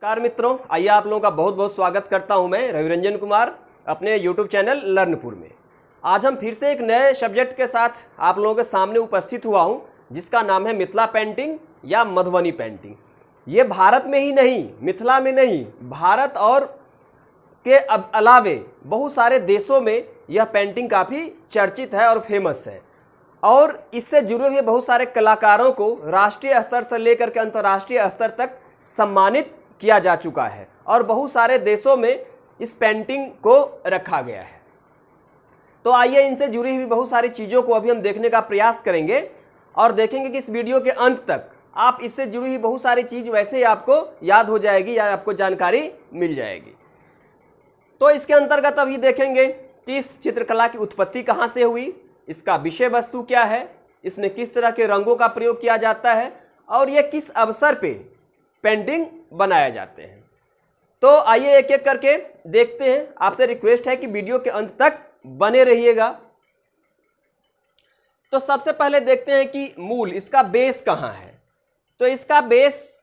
नमस्कार मित्रों, आइए आप लोगों का बहुत बहुत स्वागत करता हूं मैं रविरंजन कुमार अपने YouTube चैनल लर्नपुर में। आज हम फिर से एक नए सब्जेक्ट के साथ आप लोगों के सामने उपस्थित हुआ हूं, जिसका नाम है मिथिला पेंटिंग या मधुबनी पेंटिंग। ये भारत में ही नहीं, मिथिला में नहीं, भारत और के अलावे बहुत सारे देशों में यह पेंटिंग काफ़ी चर्चित है और फेमस है। और इससे जुड़े हुए बहुत सारे कलाकारों को राष्ट्रीय स्तर से लेकर के अंतर्राष्ट्रीय स्तर तक सम्मानित किया जा चुका है और बहुत सारे देशों में इस पेंटिंग को रखा गया है। तो आइए इनसे जुड़ी हुई बहुत सारी चीज़ों को अभी हम देखने का प्रयास करेंगे और देखेंगे कि इस वीडियो के अंत तक आप इससे जुड़ी हुई बहुत सारी चीज़ वैसे ही आपको याद हो जाएगी या आपको जानकारी मिल जाएगी। तो इसके अंतर्गत अभी देखेंगे कि इस चित्रकला की उत्पत्ति कहाँ से हुई, इसका विषय वस्तु क्या है, इसमें किस तरह के रंगों का प्रयोग किया जाता है और ये किस अवसर पे पेंटिंग बनाए जाते हैं। तो आइए एक एक करके देखते हैं। आपसे रिक्वेस्ट है कि वीडियो के अंत तक बने रहिएगा। तो सबसे पहले देखते हैं कि मूल इसका बेस कहाँ है। तो इसका बेस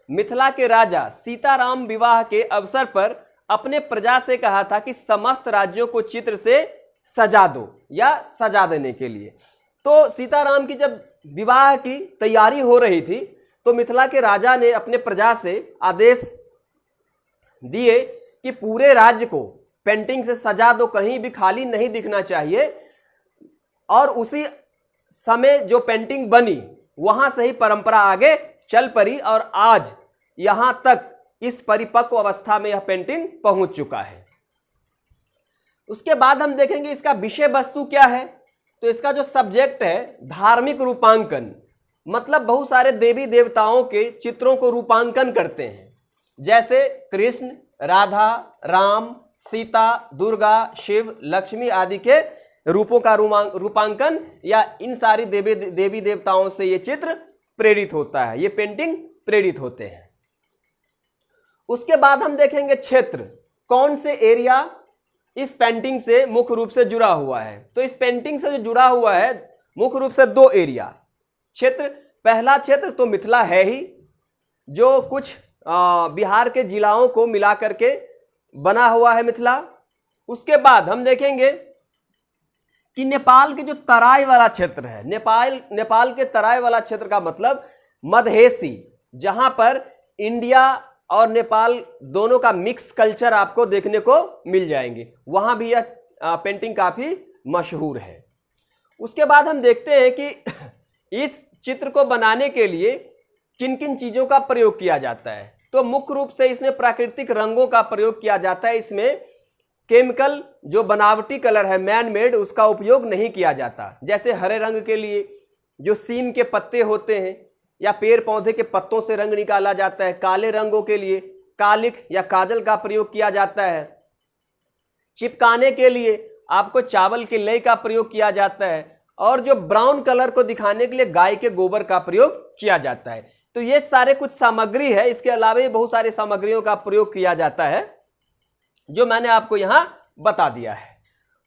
मिथिला के राजा सीताराम विवाह के अवसर पर अपने प्रजा से कहा था कि समस्त राज्यों को चित्र से सजा दो या सजा देने के लिए। तो सीताराम की जब विवाह की तैयारी हो रही थी तो मिथिला के राजा ने अपने प्रजा से आदेश दिए कि पूरे राज्य को पेंटिंग से सजा दो, कहीं भी खाली नहीं दिखना चाहिए। और उसी समय जो पेंटिंग बनी वहां से ही परंपरा आगे चल पड़ी और आज यहां तक इस परिपक्व अवस्था में यह पेंटिंग पहुंच चुका है। उसके बाद हम देखेंगे इसका विषय वस्तु क्या है। तो इसका जो सब्जेक्ट है धार्मिक रूपांकन, मतलब बहुत सारे देवी देवताओं के चित्रों को रूपांकन करते हैं, जैसे कृष्ण, राधा, राम, सीता, दुर्गा, शिव, लक्ष्मी आदि के रूपों का रूपांकन या इन सारी देवी देवताओं से ये चित्र प्रेरित होता है, ये पेंटिंग प्रेरित होते हैं। उसके बाद हम देखेंगे क्षेत्र, कौन से एरिया इस पेंटिंग से मुख्य रूप से जुड़ा हुआ है। तो इस पेंटिंग से जो जुड़ा हुआ है मुख्य रूप से दो एरिया क्षेत्र। पहला क्षेत्र तो मिथिला है ही, जो कुछ बिहार के जिलाओं को मिला करके बना हुआ है मिथिला। उसके बाद हम देखेंगे कि नेपाल के जो तराई वाला क्षेत्र है, नेपाल के तराई वाला क्षेत्र का मतलब मधेसी, जहां पर इंडिया और नेपाल दोनों का मिक्स कल्चर आपको देखने को मिल जाएंगे, वहां भी यह पेंटिंग काफी मशहूर है। उसके बाद हम देखते हैं कि इस चित्र को बनाने के लिए किन किन चीजों का प्रयोग किया जाता है। तो मुख्य रूप से इसमें प्राकृतिक रंगों का प्रयोग किया जाता है। इसमें केमिकल जो बनावटी कलर है मैन मेड, उसका उपयोग नहीं किया जाता। जैसे हरे रंग के लिए जो सीम के पत्ते होते हैं या पेड़ पौधे के पत्तों से रंग निकाला जाता है। काले रंगों के लिए कालिख या काजल का प्रयोग किया जाता है। चिपकाने के लिए आपको चावल के लई का प्रयोग किया जाता है और जो ब्राउन कलर को दिखाने के लिए गाय के गोबर का प्रयोग किया जाता है। तो ये सारे कुछ सामग्री है। इसके अलावा भी बहुत सारी सामग्रियों का प्रयोग किया जाता है जो मैंने आपको यहां बता दिया है।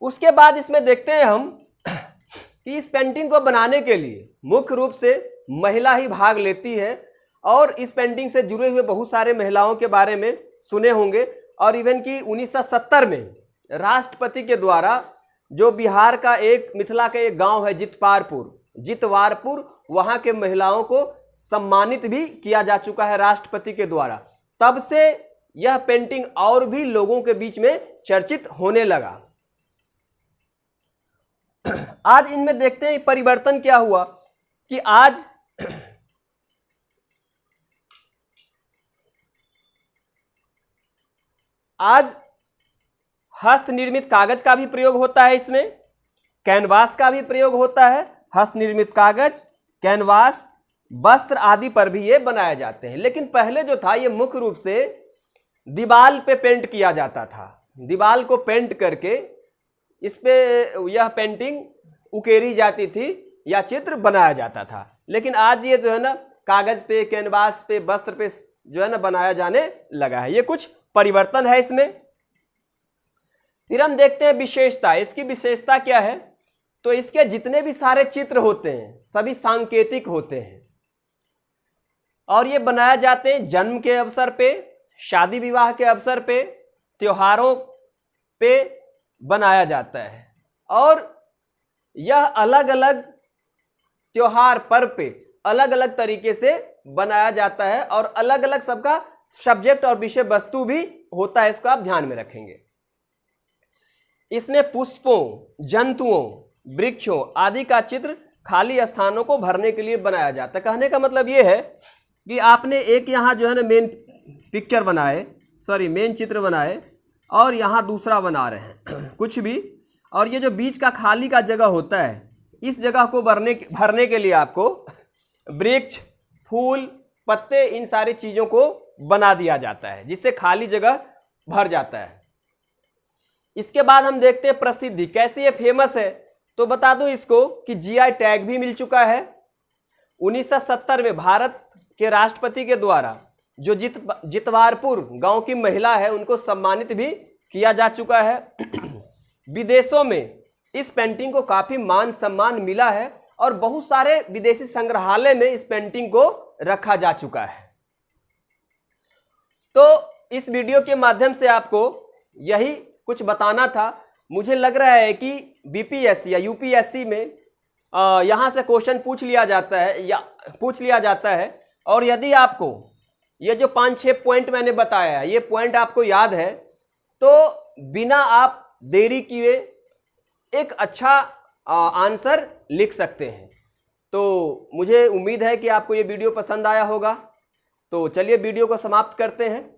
उसके बाद इसमें देखते हैं हम कि इस पेंटिंग को बनाने के लिए मुख्य रूप से महिला ही भाग लेती है और इस पेंटिंग से जुड़े हुए बहुत सारे महिलाओं के बारे में सुने होंगे। और इवन कि 1970 में राष्ट्रपति के द्वारा जो बिहार का मिथिला का एक गांव है जितवारपुर, वहां के महिलाओं को सम्मानित भी किया जा चुका है राष्ट्रपति के द्वारा। तब से यह पेंटिंग और भी लोगों के बीच में चर्चित होने लगा। आज इनमें देखते हैं परिवर्तन क्या हुआ कि आज हस्त निर्मित कागज का भी प्रयोग होता है। इसमें कैनवास का भी प्रयोग होता है। हस्त निर्मित कागज, कैनवास, वस्त्र आदि पर भी ये बनाए जाते हैं। लेकिन पहले जो था ये मुख्य रूप से दीवाल पे पेंट किया जाता था। दीवाल को पेंट करके इस पे यह पेंटिंग उकेरी जाती थी या चित्र बनाया जाता था। लेकिन आज ये जो है ना कागज पे, कैनवास पे, वस्त्र पे जो है ना बनाया जाने लगा है। ये कुछ परिवर्तन है इसमें। फिर हम देखते हैं विशेषता। इसकी विशेषता क्या है। तो इसके जितने भी सारे चित्र होते हैं सभी सांकेतिक होते हैं और ये बनाए जाते हैं जन्म के अवसर पे, शादी विवाह के अवसर पे, त्योहारों पे बनाया जाता है। और यह अलग अलग त्योहार पर्व पे अलग अलग तरीके से बनाया जाता है और अलग अलग सबका सब्जेक्ट और विषय वस्तु भी होता है, इसको आप ध्यान में रखेंगे। इसमें पुष्पों, जंतुओं, वृक्षों आदि का चित्र खाली स्थानों को भरने के लिए बनाया जाता है। कहने का मतलब ये है कि आपने एक यहाँ जो है ना मेन पिक्चर बनाए, मेन चित्र बनाए और यहाँ दूसरा बना रहे हैं कुछ भी, और ये जो बीच का खाली का जगह होता है, इस जगह को भरने के लिए आपको वृक्ष, फूल, पत्ते, इन सारी चीज़ों को बना दिया जाता है, जिससे खाली जगह भर जाता है। इसके बाद हम देखते हैं प्रसिद्धि, कैसे ये फेमस है। तो बता दूं इसको कि जीआई टैग भी मिल चुका है। 1970 में भारत के राष्ट्रपति के द्वारा जो जितवारपुर गांव की महिला है, उनको सम्मानित भी किया जा चुका है। विदेशों में इस पेंटिंग को काफी मान सम्मान मिला है और बहुत सारे विदेशी संग्रहालय में इस पेंटिंग को रखा जा चुका है। तो इस वीडियो के माध्यम से आपको यही कुछ बताना था। मुझे लग रहा है कि बीपीएससी या यूपीएससी में यहाँ से क्वेश्चन पूछ लिया जाता है और यदि आपको ये जो 5-6 पॉइंट मैंने बताया है, ये पॉइंट आपको याद है, तो बिना आप देरी किए एक अच्छा आंसर लिख सकते हैं। तो मुझे उम्मीद है कि आपको ये वीडियो पसंद आया होगा। तो चलिए वीडियो को समाप्त करते हैं।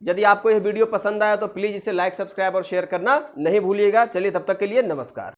यदि आपको यह वीडियो पसंद आया तो प्लीज़ इसे लाइक, सब्सक्राइब और शेयर करना नहीं भूलिएगा। चलिए तब तक के लिए नमस्कार।